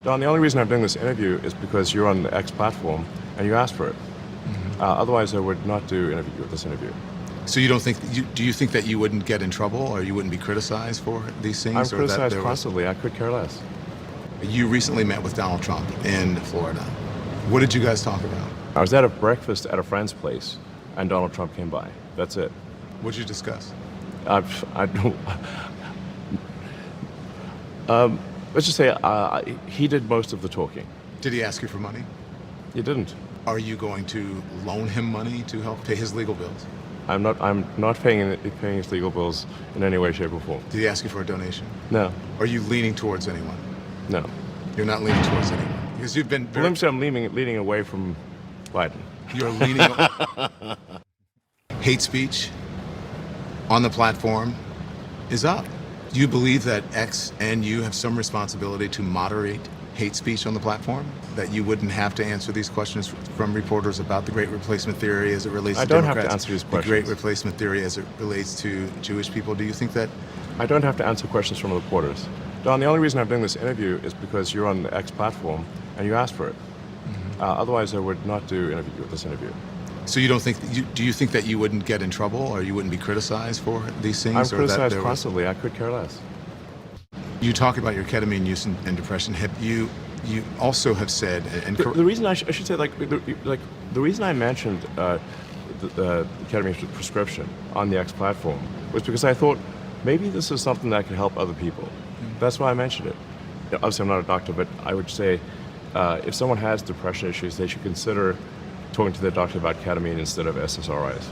Don, the only reason I'm doing this interview is because you're on the X platform and you asked for it. Otherwise, I would not do this interview. So you don't think, do you think that you wouldn't get in trouble or you wouldn't be criticized for these things? I'm or criticized that constantly. I could care less. You recently met with Donald Trump in Florida. What did you guys talk about? I was at a breakfast at a friend's place and Donald Trump came by. That's it. What did you discuss? I don't. Let's just say he did most of the talking. Did he ask you for money? He didn't. Are you going to loan him money to help pay his legal bills? I'm not paying his legal bills in any way, shape, or form. Did he ask you for a donation? No. Are you leaning towards anyone? No. You're not leaning towards anyone because you've been. Well, let me say I'm leaning away from Biden. You're leaning. Hate speech on the platform is up. Do you believe that X and you have some responsibility to moderate hate speech on the platform? That you wouldn't have to answer these questions from reporters about the Great Replacement Theory as it relates to Democrats? I don't have to answer these questions. The Great Replacement Theory as it relates to Jewish people. Do you think that? I don't have to answer questions from reporters. Don, the only reason I'm doing this interview is because you're on the X platform and you asked for it. Otherwise, I would not do this interview. So you don't think? Do you think that you wouldn't get in trouble or you wouldn't be criticized for these things? I'm criticized constantly. I could care less. You talk about your ketamine use and depression. You also have said, and the reason I should say, the reason I mentioned the ketamine prescription on the X platform was because I thought maybe this is something that could help other people. That's why I mentioned it. Obviously, I'm not a doctor, but I would say if someone has depression issues, they should consider talking to their doctor about ketamine instead of SSRIs.